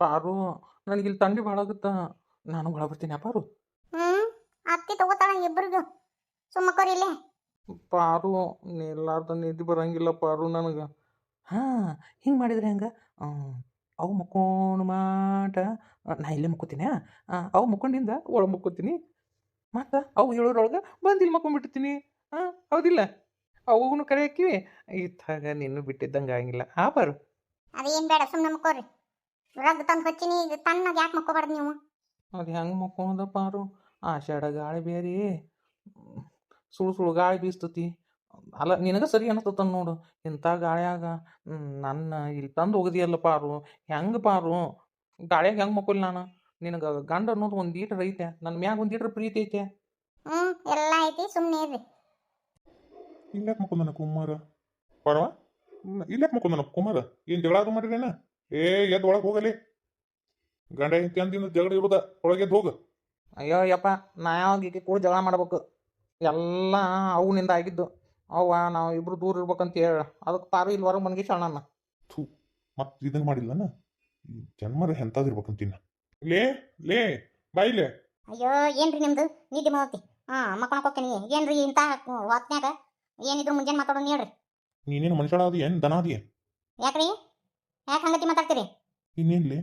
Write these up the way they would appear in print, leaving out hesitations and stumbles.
ಪಾರು ನನಗಿಲ್ಲಿ ತಂಡಿ ಭಾಳ ಆಗುತ್ತಾ. ನಾನು ಒಳಗೆ ಬರ್ತೀನಿ ಪಾರು. ಹ್ಮ್ ಅತ್ತಿ ತಗೋತಾಳ ಇಬ್ರಿಗೂ ಸುಮ್ಮಕೋರಿ ಇಲ್ಲೇ. ಪಾರು ಎಲ್ಲಾರ್ದ ನಿದ್ದೆ ಬರಂಗಿಲ್ಲ ಪಾರು ನನಗೆ. ಹಾಂ, ಹಿಂಗೆ ಮಾಡಿದ್ರೆ ಹೆಂಗೆ? ಅವು ಮುಕ್ಕೊಂಡು ಮಾಟ ನಾ ಇಲ್ಲೇ ಮುಕ್ಕೋತೀನಿ. ಅವು ಮುಕ್ಕೊಂಡಿಂದ ಒಳಗೆ ಮುಕ್ಕೋತೀನಿ. ಮತ್ತು ಅವು ಹೇಳೋರೊಳಗೆ ಬಂದು ಇಲ್ಲಿ ಮಕ್ಕೊಂಡ್ಬಿಟ್ಟಿರ್ತೀನಿ. ಹಾಂ, ಹೌದಿಲ್ಲ? ಅವನು ಕರೆ ಹಾಕಿವಿ ಇತ್ತಾಗ ನಿನ್ನೂ ಬಿಟ್ಟಿದ್ದಂಗೆ ಆಗಿಲ್ಲ ಪಾರು. ಅದೇನ್ ಬೇಡ ಸುಮ್ಮನೆ ಮಕ್ಕೋರಿ. ರಗ್ ತಂದು ಹಚ್ಚಿನಿ ಈಗ ತಣ್ಣಗೆ ಯಾಕೆ ಮಕ್ಕೋಬಾರ್ದು ನೀವು? ಅದು ಹೆಂಗೆ ಮಕ್ಕೊಳದ ಪಾರು? ಆಷಾಢ ಗಾಳಿ ಬೇರೆ ಸುಳು ಸುಳು ಗಾಳಿ ಬೀಸ್ತತಿ. ಅಲ್ಲ ನಿನಗೆ ಸರಿ ಅನಿಸ್ತತ ನೋಡು. ಇಂಥ ಗಾಳಿಯಾಗ ನನ್ನ ಇಲ್ಲಿ ತಂದು ಹೋಗದಿಯಲ್ಲ ಪಾರು. ಹೆಂಗೆ ಪಾರು? ಗಾಳಿಯಾಗ ಹೆಂಗೆ ಮಕ್ಕೊಲ್ಲ ನಾನು? ನಿನಗೆ ಗಂಡ ಅನ್ನೋದು ಒಂದು ಲೀಟ್ರ್ ಐತೆ, ನನ್ನ ಮ್ಯಾಗ ಒಂದು ಲೀಟ್ರ್ ಪ್ರೀತಿ ಐತೆ. ಎಲ್ಲ ಐತಿ ಸುಮ್ಮನೆ ಇರ್ರಿ. ಇಲ್ಲಾಕೆ ಮಕ್ಕೊಂದನ ಕುಮಾರ ಪರವ? ಇಲ್ಲಾಕೆ ಮಕ್ಕೊಂದನ ಕುಮಾರ? ಏನು ಜಗಳ ಅದು ಮಾಡಿರೇನ? ಎದ್ದು ಒಳಗೆ ಹೋಗಲಿ. ಗಂಡ ಹೆಂಡತಿ ಅಂದಿಂದ ಜಗಳ ಇರೋದ, ಒಳಗೆ ಎದ್ದು ಹೋಗ. ಅಯ್ಯೋ ಯಪ್ಪ, ನಾ ಯಾವಾಗ ಈಕೆ ಕೂಡ ಜಗಳ ಮಾಡ್ಬೇಕು? ಎಲ್ಲ ಅವನಿಂದ ಆಗಿದ್ದು. ಅವ್ವ ನಾವು ಇಬ್ರು ದೂರ ಇರ್ಬೇಕಂತ ಹೇಳ ಅದಕ್ಕೆ ಪಾರು ಇಲ್ಲಿ ಹೊರಗೆ ಮನ್ಗಿ ನನ್ನ. ಥೂ, ಮತ್ತೆ ಇದನ್ನು ಮಾಡಿಲ್ಲನ? ಜನ್ಮರ ಎಂತಾದಿರ್ಬೇಕಂತೀನ. ಲೇ ಲೇ ಬಾಯಿಲೆ. ಅಯ್ಯೋ ಏನ್ರಿ ನಿಮ್ದು ನಿದ್ದೆ ಮಾಡತ್ತಿ? ಮಕ್ಕೊಳಕ್ ಹೋಗ್ತೀನಿ. ಏನ್ರಿ ಇಂಥ ಹೊತ್ನ್ಯಾಗ ಏನಿದ್ರು ಮುಂಜಾನೆ ಮಾತಾಡೋಣ ಹೇಳ್ರಿ. ನೀನೇನು ಮನುಷ್ಯಳ ಅದಿ ಏನು ದನ ಅದಿ? ಯಾಕ್ರಿ ಯಾಕೆ ಹಂಗತಿ ಮಾತಾಡ್ತೀರಿ? ಇನ್ನೇನ್ಲಿ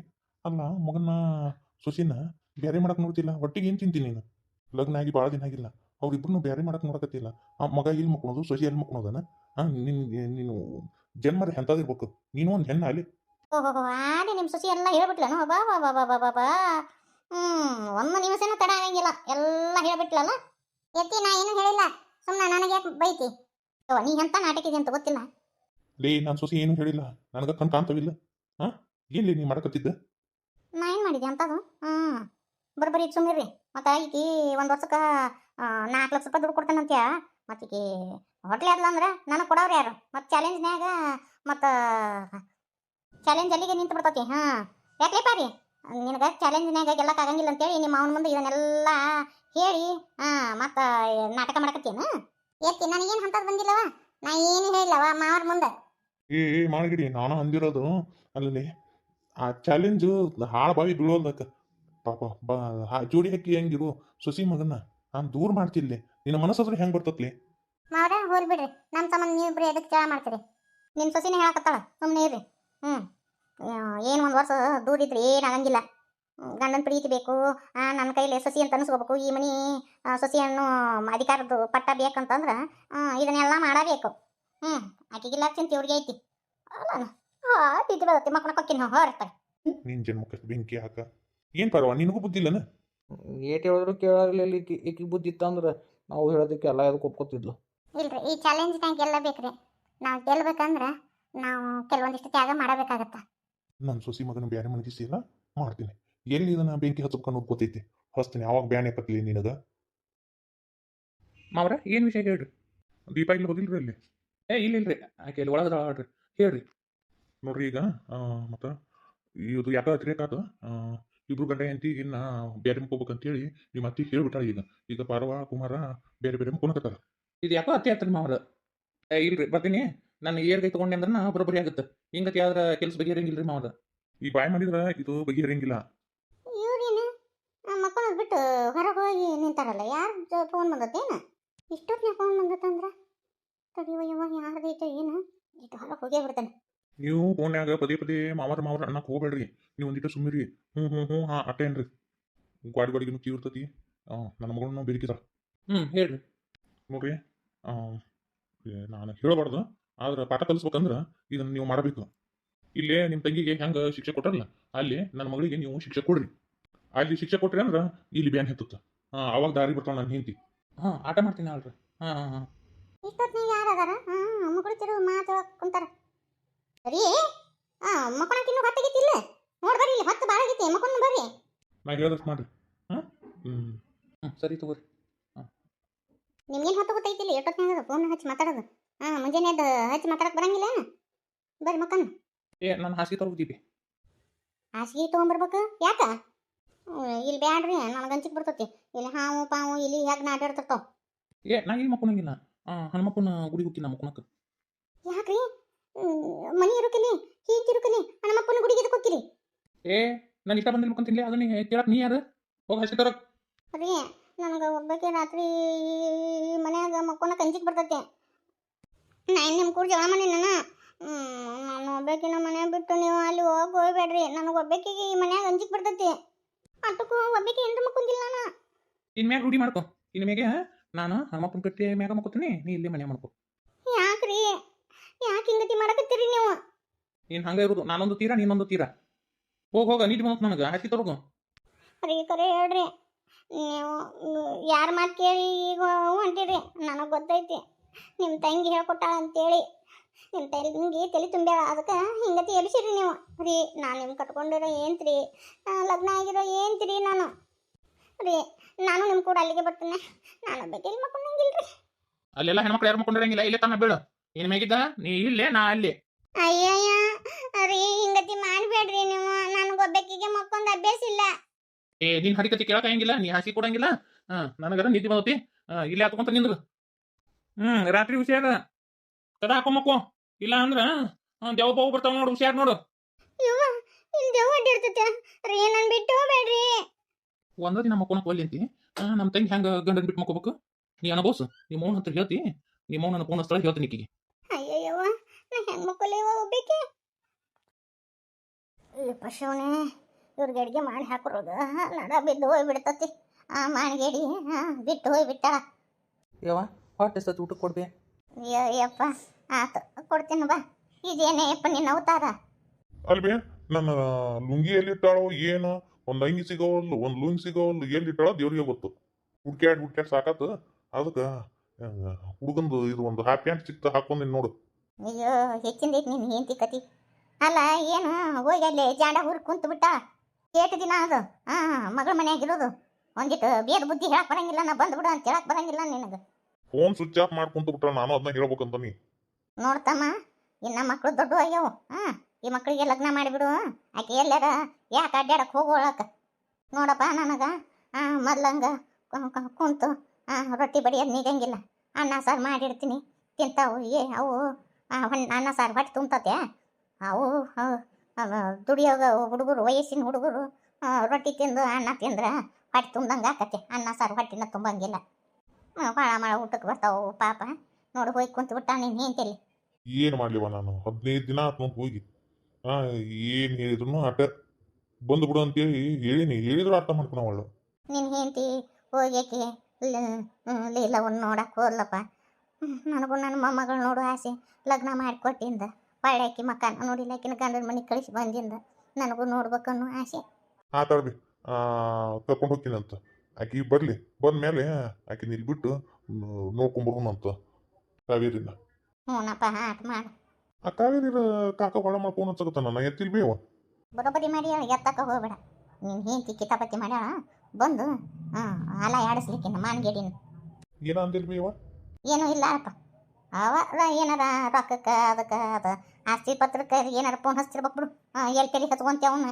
ಅಲ್ಲ ಮಗನ ಸೊಸಿನ ಬೇರೆ ಮಾಡಕ್ ನೋಡ್ತಿಲ್ಲ. ಒಟ್ಟಿಗೆ ಏನು ತಿಂತೀನಿ ನೀನು? ಲಗ್ನ ಆಗಿ ಭಾಳ ದಿನ ಆಗಿಲ್ಲ, ಅವ್ರಿಬ್ರು ಬೇರೆ ಮಾಡಕ್ ನೋಡಕತ್ತಿಲ್ಲ. ಆ ಮಗ ಇಲ್ಲಿ ಮುಕ್ಕೊಳೋದು, ಸೊಸಿ ಎಲ್ಲಿ ಮುಕ್ಕೊಳೋದನ? ನೀನು ಜನ್ಮರ ಎಂತಾದಿರ್ಬೇಕು? ನೀನು ಒಂದು ಹೆಣ್ಣ ಅಲ್ಲಿ. ಓಹೋ ಆಡಿ ನಿಮ್ಮ ಸೊಸಿ ಎಲ್ಲ ಹೇಳ್ಬಿಟ್ಲನು? ಬಾ ಬಾ ಬಾ ಬಾ ಬಾ ಬಾ ಬಾ. ಒಂದು ನಿಮಿಷನೂ ತಡ ಆಗಂಗಿಲ್ಲ, ಎಲ್ಲ ಹೇಳ್ಬಿಟ್ಲಲ್ಲ. ಎತ್ತಿ ನಾ ಏನು ಹೇಳಿಲ್ಲ, ಸುಮ್ಮನೆ ನನಗೆ ಯಾಕೆ ಬೈತಿ? ನೀ ಎಂತ ನಾಟಕ ಇದೆ ಅಂತ ಗೊತ್ತಿಲ್ಲ. ಲೇ ನಾನು ಸೊಸಿ ಏನು ಹೇಳಿಲ್ಲ, ನನಗ ಕಣ್ ಕಾಣ್ತವಿಲ್ಲ. ಎಲ್ಲಿ ನೀ ಮಾಡಕತ್ತಿದ್ದ? ನಾ ಏನು ಮಾಡಿದೆ ಅಂತದು? ಬರೋಬ್ಬರಿ ಸುಮ್ಮನಿರ್ರಿ. ಮತ್ತು ಈಕಿ ಒಂದು ವರ್ಷಕ್ಕೆ 4 ಲಕ್ಷ ರೂಪಾಯಿ ದುಡ್ಡು ಕೊಡ್ತಾನಂತ್ಯ. ಮತ್ತು ಈಕಿ ಹೋಟ್ಲೆ ಅಲ್ಲ ಅಂದ್ರೆ ನನಗೆ ಕೊಡೋರು ಯಾರು? ಮತ್ತು ಚಾಲೆಂಜ್ನ್ಯಾಗ ಮತ್ತು ಚಾಲೆಂಜ್ ಅಲ್ಲಿಗೆ ನಿಂತು ಬಿಡ್ತತಿ. ಯಾಕೆ ಪಾರಿ ನಿನಗೆ ಚಾಲೆಂಜ್ನ್ಯಾಗ ಗೆಲ್ಲಕ್ಕಾಗಂಗಿಲ್ಲ ಅಂತೇಳಿ ನಿಮ್ಮ ಅವನ ಮುಂದೆ ಇದನ್ನೆಲ್ಲ ಹೇಳಿ ಮತ್ತು ನಾಟಕ ಮಾಡಕತ್ತೇನು? ಎತ್ತಿ ನನಗೇನು ಅಂತದ್ದು ಬಂದಿಲ್ಲವ, ನಾ ಏನು ಹೇಳಿಲ್ಲವ ಮಾವ್ರ ಮುಂದೆ. ಮಾಡಿಗಿಡಿ ನಾನು ಅಂದಿರೋದು ಅಲ್ಲಿ ಆ ಚಾಲೆಂಜು ಹಾಳು ಬಾವಿ ಬೀಳೋದಕ್ಕೆ ಪಾಪ ಜೋಡಿ ಹಾಕಿ ಹೆಂಗಿರು ಸೊಸಿ ಮಗನ ನಾನು ದೂರ ಮಾಡ್ತಿರ್ಲಿ. ನಿನ್ನ ಮನಸ್ಸಾದ್ರೆ ಹೆಂಗೆ ಬರ್ತತ್ಲಿ? ಮಾವ್ರ ಹೋಲ್ ಬಿಡ್ರಿ, ನಮ್ಮ ಸಂಬಂಧ ನೀವಿಬ್ರು ಎದಕ್ಕೆ ಜಗಳ ಮಾಡ್ತೀರಿ? ನಿಮ್ಮ ಸೊಸಿನೇ ಹೇಳಕತ್ತಾಳ, ಸುಮ್ಮನೆ ಇರ್ರಿ. ಏನು ಒಂದು ವರ್ಷ ದೂರಿದ್ರಿ ಏನಾಗಂಗಿಲ್ಲ. ಗಂಡನ ಪ್ರೀತಿ ಬೇಕು, ನನ್ನ ಕೈಲಿ ಸೊಸಿ ಅಂತ ಅನಿಸ್ಕೋಬೇಕು. ಈ ಮನೆ ಸೊಸಿಯನ್ನು ಅಧಿಕಾರದ್ದು ಪಟ್ಟ ಬೇಕಂತಂದ್ರೆ ಇದನ್ನೆಲ್ಲ ಮಾಡಬೇಕು. ಆಕೆಗಿಲ್ಲ ಚಿಂತೆ ಅವ್ರಿಗೆ ಐತಿ. ಅಲ್ಲ ಬಿದ್ದು ಬರುತ್ತೆ ಮಕ್ಕಳ ಕೊಕ್ಕಿನ ಹೊರತಾರೆ. ನಿನ್ನ ಜನ್ಮಕ್ಕೆ ಬೆಂಕಿ ಹಾಕ. ಏನು ಪರವಾ ನಿನಗೂ ಬುದ್ಧಿ ಇಲ್ಲನ? ಏಟ್ ಹೇಳಿದ್ರು ಕೇಳಲಿಲ್ಲ. ಈಕಿ ಬುದ್ಧಿ ಇತ್ತಂದ್ರೆ ನಾವು ಹೇಳೋದಕ್ಕೆ ಎಲ್ಲ ಅದಕ್ಕೆ ಒಪ್ಕೋತಿದ್ಲು. ಇಲ್ರಿ, ಈ ಚಾಲೆಂಜ್ನಾಗ ಗೆಲ್ಲಬೇಕ್ರಿ. ನಾವು ಗೆಲ್ಬೇಕಂದ್ರೆ ನಾವು ಕೆಲವೊಂದಿಷ್ಟು ತ್ಯಾಗ ಮಾಡಬೇಕಾಗತ್ತ. ನನ್ನ ಸೊಸಿ ಮಗನ ಬ್ಯಾನೆ ಮನಗಿಸಿಲ್ಲ ಮಾಡ್ತೀನಿ. ಎಲ್ಲಿ ಇದನ್ನ ಬೆಂಕಿ ಹಚ್ಕೊಂಡು ಗೊತ್ತೈತಿ ಹೊಸ್ತೀನಿ. ಯಾವಾಗ ಬ್ಯಾನೆ ಕತ್ತಲಿ ನಿನಗ? ಮಾವ್ರ ಏನು ವಿಷಯ ಹೇಳ್ರಿ? ದೀಪ ಇಲ್ಲಿ ಹೋಗಿಲ್ರಿ ಅಲ್ಲಿ? ಇಲ್ಲಿಲ್ರಿ, ಆಕೆ ಇಲ್ಲಿ ಒಳಗದ ಆಡ್ರಿ. ಹೇಳ್ರಿ. ನೋಡ್ರಿ ಈಗ ಮತ್ತು ಇದು ಯಾಕೆ ಅತಿರೇಕ ಆತ. ಇಬ್ರು ಗಂಡ ಹೆಂಡತಿ ಇನ್ನು ಬೇರೆ ಮುಕ್ಕೋಬೇಕಂತೇಳಿ ನಿಮ್ಮ ಅತ್ತಿ ಹೇಳ್ಬಿಟ್ಟಾಳ. ಈಗ ಪಾರವ ಕುಮಾರ ಬೇರೆ ಬೇರೆ ಮುಕ್ಕೊಳಕತ್ತಾರ. ಇದು ಯಾಕೋ ಅತ್ತೆ ಹತ್ರ ಮಾವ್ರ. ಇಲ್ರಿ ಬರ್ತೀನಿ. ನಾನು ಏರ್ಗೈ ತೊಗೊಂಡೆ ಅಂದ್ರೆ ಬರೋಬ್ಬರಿ ಆಗುತ್ತೆ. ಹಿಂಗತಿ ಆದ್ರೆ ಕೆಲಸ ಬಗೆಹರಂಗಿಲ್ರಿ ಮಾವ್ರ. ಈ ಬಾಯ್ ಮಾಡಿದ್ರೆ ಇದು ಬಗೆಹರಂಗಿಲ್ಲ. ಇವ್ರೇನು ಮಕ್ಕಳನ್ನ ಬಿಟ್ಟು ಹೊರಗೆ ಹೋಗಿ ನಿಂತಾರಲ್ಲ, ಯಾರು ಫೋನ್ ಬಂದತ್ತೇನು? ಇಷ್ಟೊತ್ತಿನ ಫೋನ್ ಬಂದತ್ತಂದ್ರೆ ತಡಿಯೋ ಯಾವಾಗ ಯಾರ್ದೈತೆ ಏನು ಇಟ್ಟು ಹೊರಗೆ ಹೋಗೇ ಬಿಡ್ತಾನೆ. ನೀವು ಫೋನ್ಯಾಗ ಪದೇ ಪದೇ ಮಾವರ ಅನ್ನಕ್ಕೆ ಹೋಗ್ಬೇಡ್ರಿ. ನೀವು ಒಂದಿಟ್ಟು ಸುಮ್ಮಿರಿ. ಅಟ್ಟೇನ್ರಿ ಗಾಡಿಗಿನೂ ಕೀ ಇರ್ತತಿ. ನನ್ನ ಮಗಳನ್ನ ಬೇಡಿಕಿದ. ಹೇಳ್ರಿ. ನೋಡ್ರಿ ನಾನು ಹೇಳಬಾರ್ದು, ಆದ್ರೆ ಪಾಠ ಕಲಿಸ್ಬೇಕಂದ್ರೆ ಇದನ್ನು ನೀವು ಮಾಡಬೇಕು. ಇಲ್ಲೇ ನಿಮ್ಮ ತಂಗಿಗೆ ಹೆಂಗೆ ಶಿಕ್ಷೆ ಕೊಟ್ಟಾರಲ್ಲ, ಅಲ್ಲಿ ನನ್ನ ಮಗಳಿಗೆ ನೀವು ಶಿಕ್ಷೆ ಕೊಡ್ರಿ. ಅಲ್ಲಿ ಶಿಕ್ಷೆ ಕೊಟ್ರಿ ಅಂದ್ರೆ ಇಲ್ಲಿ ಬ್ಯಾನ್ ಹೆತ್ತುತ್ತ. ಅವಾಗ ದಾರಿ ಬರ್ತಾಳೆ ನನ್ನ ಹೆಂಡತಿ. ಆಟ ಮಾಡ್ತೀನಿ ಅಲ್ರಿ. ಇಷ್ಟೊತ್ತಿನಾಗ ಯಾರು ಅದಾರ? ಮಕ್ಕಳು ತಿರು ಮಾತು ಕುಂತಾರ. ಸರಿ ಮಕ್ಕಳಕ್ಕೆ ಇನ್ನೂ ಹೊತ್ತಾಗಿತ್ತಿಲ್ಲ. ನೋಡಿ ಬರ್ರಿ, ಇಲ್ಲಿ ಹೊತ್ತು ಭಾಳ ಆಗೈತಿ, ಮಕ್ಕಳನ್ನ ಬರ್ರಿ. ನಾ ಹೇಳದಷ್ಟು ಮಾಡ್ರಿ. ಸರಿ ತಗೋರಿ. ನಿಮ್ಗೇನು ಹೊತ್ತು ಗೊತ್ತೈತಿಲ್ಲ ಎಷ್ಟೊತ್ತಿನಾಗ ಫೋನ್ ಹಚ್ಚಿ ಮಾತಾಡೋದು? ಮುಂಜಾನೆ ಅದು ಹಚ್ಚಿ ಮಾತಾಡಕ್ಕೆ ಬರಂಗಿಲ್ಲ. ಬರ್ರಿ ಮಕ್ಕನ್ನ. ನಾನು ಹಾಸಿಗೆ ತಗೋತೀವಿ. ಹಾಸಿಗೆ ತೊಗೊಂಬರ್ಬೇಕು ಯಾಕ? ಇಲ್ಲಿ ಬ್ಯಾಡ್ರಿ, ನನಗೆ ಅಂಚಿಕ್ ಬಿಡ್ತತಿ. ಇಲ್ಲಿ ಹಾವು ಪಾವು ಇಲ್ಲಿ ಹೇಗೆ ನಾಟಾಡ್ತಿರ್ತಾವ. ನಾ ಇಲ್ಲಿ ಮಕ್ಕೊಂಡಂಗಿಲ್ಲ. ಹನುಮಪ್ಪನ ಗುಡಿ ಹೋಗ್ತೀನಿ ನಾ ಮಕ್ಕೊಳಕ್ಕೆ. ಯಾಕ್ರಿ? ಮನಿ ಇರುಕಲಿ ಹೀಗೆ ಇರುಕಲಿ ಹನುಮಪ್ಪನ ಗುಡಿಗೆ ಹೋಗ್ತೀರಿ? ನಾನು ಇಷ್ಟ ಬಂದಿಲ್ಲ ಮಕ್ಕಂತಿನ್ಲಿ ಅದನ್ನ ಕೇಳಕ್ ನೀ ಯಾರು ಹೋಗಿ ಹಸಿ ತರಕ್. ರೀ ನನಗೆ ಒಬ್ಬಾಕಿ ರಾತ್ರಿ ಮನ್ಯಾಗ ಮಕ್ಕೊಳಕ್ಕೆ ಅಂಜಿಕೆ ಬರ್ತೈತೆ. ನಾನು ನಿಮ್ಮ ಕೂಡ ಜಗಳ ಮಾಡಿ ನಾನು ಒಬ್ಬಾಕಿನ ಮನ್ಯಾಗ ಬಿಟ್ಟು ನೀವು ಅಲ್ಲಿ ಹೋಗ್ಬೇಡ್ರಿ. ನನಗೆ ಒಬ್ಬಾಕಿಗೆ ಈ ಮನ್ಯಾಗ ಅಂಜಿಕೆ ಬರ್ತೈತಿ. ಅಷ್ಟಕ್ಕೂ ಒಬ್ಬಾಕಿ ಎಂಟು ಮಕ್ಕೊಂದಿಲ್ಲ ನಾನು. ಇನ್ ಮ್ಯಾಗ ರೂಢಿ ಮಾಡ್ಕೊ. ಇನ್ ಮ್ಯಾಗೆ ನಾನು ಹನುಮಪ್ಪನ ಕಟ್ಟಿ ಮ್ಯಾಗ ಮಕ್ಕೋತೀನಿ, ನೀ ಇಲ್ಲಿ ಮನೆ ಮಾಡ್ಕೊ. ಯಾಕ್ರಿ ಯಾಕೆ ಹಿಂಗತಿ ಮಾಡಕತ್ತೀರಿ ನೀವು? ನೀನು ಹಂಗೆ ಇರೋದು, ನಾನೊಂದು ತೀರ ನೀನೊಂದು ತೀರ. ಹೋಗ ನೀಟ್ ಬಂತು ನನಗೆ ಹಸಿ ತರೋಗು. ರೀ ಕರೆ ಹೇಳ್ರಿ, ನೀವು ಯಾರ ಮಾತು ಕೇಳಿ ಈಗ ಹೊಂಟಿರಿ? ನನಗೆ ಗೊತ್ತೈತಿ ನಿಮ್ಮ ತಂಗಿ ಹೇಳ್ಕೊಟ್ಟಾಳ ಅಂತೇಳಿ. ನಿಮ್ಮ ತಂಗಿ ತಲೆ ತುಂಬ್ಯಾಳ, ಅದಕ್ಕೆ ಹಿಂಗತಿ ಎಬ್ಸಿರಿ ನೀವು. ರೀ ನಾನು ನಿಮ್ಮ ಕಟ್ಕೊಂಡಿರೋ ಏನ್ತ್ರಿ, ಲಗ್ನ ಆಗಿರೋ ಏನ್ತ್ರಿ ನಾನು. ರೀ ನಾನು ನಿಮ್ಮ ಕೂಡ ಅಲ್ಲಿಗೆ ಬರ್ತೀನಿ. ನಾನು ಬೇಕಿಲ್ಲ ಮಕ್ಕೊಂಡಂಗಿಲ್ರಿ. ಅಲ್ಲೆಲ್ಲ ಹೆಣ್ಮಕ್ಳು ಯಾರು ಮಕ್ಕೊಂಡಿರಂಗಿಲ್ಲ, ಇಲ್ಲೇ ತನ್ನ ಬೀಳು. ನೀನು ಮೇಗಿದ್ದ ನೀ ಇಲ್ಲೇ, ನಾ ಅಲ್ಲಿ. ಅಯ್ಯಯ್ಯ ರೀ ಹಿಂಗತಿ ಮಾಡಬೇಡ್ರಿ ನೀವು. ನನಗೊಬ್ಬಕ್ಕಿಗೆ ಮಕ್ಕೊಂದು ಅಭ್ಯಾಸ ಇಲ್ಲ. ನೀನು ಹರಿಕತಿ ಕೇಳಕ್ಕಾಗಿಲ್ಲ, ನೀ ಹಸಿ ಕೊಡಂಗಿಲ್ಲ. ನನಗರ ನಿದ್ದೆ ಬಂದತಿ, ಇಲ್ಲೇ ಹತ್ಕೊಂತ ನಿಂದ್ರು. ರಾತ್ರಿ ಹುಷಾರ ತದ ಹಾಕೊಂಬಕ್ಕೋ, ಇಲ್ಲ ಅಂದ್ರೆ ದೇವ್ ಬಾವು ಬರ್ತಾವ ನೋಡು, ಹುಷಾರ್ ನೋಡು. ಯವ್ವ ಇಲ್ಲಿ ದೇವ್ ಅಡ್ಡಿರ್ತೈತೆ ರೀ, ನನ್ನ ಬಿಟ್ಟು ಹೋಗ್ಬೇಡ್ರಿ. ಒಂದ ದಿನ ಮಕ್ಕೊಳಕ್ ಒಲ್ಲಿ ಅಂತಿ. ನಮ್ಮ ತಂಗಿ ಹೆಂಗೆ ಗಂಡನ ಬಿಟ್ಟು ಮಕ್ಕೋಬೇಕು? ನೀ ಅನಬೋಸು, ನಿಮ್ಮ ಮೌನ ಹತ್ರ ಹೇಳ್ತಿ, ನಿಮ್ಮ ಮೌನ ಫೋನ್ ಹಚ್ತಾಳ, ಹೇಳ್ತೀನಿ ಈಕಿಗೆ. ಅಯ್ಯಯ್ಯವ್ವ ನಾ ಹೆಂಗೆ ಮಕ್ಕಳೇವ ಒಬ್ಬಕ್ಕೆ? ಈ ಪಶುವನೇ ಇವ್ರಿಗೆ ಅಡುಗೆ ಮಾಡಿ ಹಾಕೋರೋದು ನಡ ಬಿದ್ದು ಹೋಗ್ಬಿಡ್ತತಿ. ಮಾಡಿಗೆಡಿ ಬಿಟ್ಟು ಹೋಗ್ಬಿಟ್ಟ. ಯವ್ವ ಹೊಟ್ಟೆ ಸತ್ತು ಊಟಕ್ಕೆ ಕೊಡ್ಬೇ. ಯಪ್ಪ ಆತು ಕೊಡ್ತೀನಿ ಬಾ. ಇದೇನೇ ಯಪ್ಪ ನಿನ್ನ ಅವತಾರ? ಅಲ್ವೇ ನನ್ನ ಲುಂಗಿ ಎಲ್ಲಿಟ್ಟಾಳೋ ಏನು, ಒಂದು ಅಂಗಿ ಸಿಗೋವಲ್ಲು, ಒಂದು ಲುಂಗಿ ಸಿಗೋವಲ್ಲು, ಎಲ್ಲಿಟ್ಟಾಳೋ ದೇವ್ರಿಗೆ ಗೊತ್ತು. ಹುಡ್ಕ್ಯಾಡ್ ಸಾಕಾತು. ಅದಕ್ಕೆ ಹುಡುಗಂದು ಇದು ಒಂದು ಹಾಫ್ ಪ್ಯಾಂಟ್ ಸಿಕ್ತ ಹಾಕೊಂದಿನಿ ನೋಡು. ಅಯ್ಯೋ ಹೆಚ್ಚಿಂದೈತಿ ನಿನ್ನ ಹೆಂಡತಿ ಕತಿ. ಅಲ್ಲ ಏನು ಹೋಗಿ ಅಲ್ಲಿ ಜಾಂಡ ಊರಿಗೆ ಕುಂತು ಬಿಟ್ಟ. ಏಟು ದಿನ ಅದು ಮಗಳ ಮನೆಯಾಗಿರೋದು. ಒಂದಿಟ್ಟು ಬೇದ ಬುದ್ಧಿ ಹೇಳಕ್ ಬರಂಗಿಲ್ಲ, ನಾ ಬಂದು ಬಿಡು ಅಂತ ಹೇಳಕ್ ಬರಂಗಿಲ್ಲ ನಿನಗೆ. ಫೋನ್ ಸ್ವಿಚ್ ಆಫ್ ಮಾಡ್ಕೊಂತ ಬಿಟ್ರ ನಾನು ಅದನ್ನ ಹೇಳ್ಬೇಕಂತ ನೀ. ನೋಡ್ತಮ್ಮ ಇನ್ನ ಮಕ್ಕಳು ದೊಡ್ಡ ಆಗ್ಯಾವ. ಈ ಮಕ್ಕಳಿಗೆ ಲಗ್ನ ಮಾಡಿಬಿಡು. ಆಕೆ ಎಲ್ಲಾರ ಯಾಕೆ ಅಡ್ಡಾಡಕ್ಕೆ ಹೋಗೋಳಕ ನೋಡಪ್ಪ. ನನಗೆ ಮೊದ್ಲಂಗ ಕುಂತು ರೊಟ್ಟಿ ಬಡಿಯೋದು ನಿಗಂಗಿಲ್ಲ. ಅನ್ನ ಸಾರು ಮಾಡಿರ್ತೀನಿ ತಿಂತಾವು. ಅವು ಅನ್ನ ಸಾರು ಹೊಟ್ಟೆ ತುಂಬತತೆ. ಅವು ದುಡಿಯೋಗ ಹುಡುಗರು, ವಯಸ್ಸಿನ ಹುಡುಗರು ರೊಟ್ಟಿ ತಿಂದು ಅನ್ನ ತಿಂದ್ರೆ ಹೊಟ್ಟೆ ತುಂಬ್ದಂಗೆ ಆಕತ್ತೆ. ಅನ್ನ ಸಾರು ಹೊಟ್ಟಿನ ತುಂಬಂಗಿಲ್ಲ. ಭಾಳ ಮಾಡ ಊಟಕ್ಕೆ ಬರ್ತಾವು ಪಾಪ. ನೋಡಿ ಹೋಗಿ ಕುಂತು ಬಿಟ್ಟ ನೀನು ಹೆಂತಲ್ಲಿ. ಏನು ಮಾಡ್ಲಿವ ನಾನು 15 ದಿನ ಆತ್ ನೋಡ್ ಹೋಗಿ. ಏನು ಹೇಳಿದ್ರು ಆಟ ಬಂದು ಬಿಡು ಅಂತೇಳಿ ಹೇಳಿದ್ರು ಅರ್ಥ ಮಾಡ್ಕೊಳವಳು. ನಿನ್ನ ಹೆಂಡತಿ ಹೋಗ್ಯಾಕೆ ಲೀಲವನ್ನು ನೋಡಕ್ಕೆ ಹೋದ್ಲಪ್ಪ. ನನಗೂ ನನ್ನ ಮೊಮ್ಮಗಳು ನೋಡು ಆಸೆ. ಲಗ್ನ ಮಾಡಿಕೊಟ್ಟಿಂದ ಒಳ್ಳೆಕಿ ಮಕ್ಕನ ನೋಡಿಲ್ಲ, ಆಕಿನ ಗಂಡನ ಮನೆಗೆ ಕಳಿಸಿ ಬಂದಿಂದ ನನಗೂ ನೋಡ್ಬೇಕನ್ನೋ ಆಸೆ. ಆತಾಡ್ಬಿ ಕರ್ಕೊಂಡು ಹೋಗ್ತೀನಂತ. ಆಕಿ ಬರ್ಲಿ, ಬಂದ್ಮೇಲೆ ಆಕಿನ ಇಲ್ಲಿ ಬಿಟ್ಟು ನೋಡ್ಕೊಂಬರೋಣಂತ ಕಾವೇರಿನ. ಹ್ಞೂನಪ್ಪ ಆಟ ಮಾಡು. ಆ ಕಾವೇರಿ ಕಾಕ ಹೊಳ ಮಾಡ್ಕೊಂಡು ಅನ್ಸಕತ್ತಾನ, ನಾ ಎತ್ತಿಲ್ ಬೇವ. ಬರೋಬ್ಬರಿ ಮಾಡಿ ಎತ್ತಕ್ಕ ಹೋಗ್ಬೇಡ. ನಿನ್ನ ಹೆಂಡತಿ ಕಿತಾಪತಿ ಮಾಡ್ಯಾಳ, ಬಂದು ಹಾಲ ಆಡಿಸ್ಲಿಕ್ಕಿನ್ನ ಮಾನ್ಗೇಡಿನ. ಏನ ಅಂದಿಲ್ ಬೇವ? ಏನೂ ಇಲ್ಲ ಅಪ್ಪ. ಅವ ಏನಾರ ರೊಕ್ಕಕ್ಕೆ ಅದಕ್ಕೆ ಅದು ಆಸ್ತಿ ಪತ್ರಕ್ಕೆ ಏನಾರ ಫೋನ್ ಹಚ್ತಿರ್ಬೇಕು ಬಿಡು. ಎಲ್ಲಿ ತಲೆ ಹಚ್ಕೊಂತ ಅವನ್ನ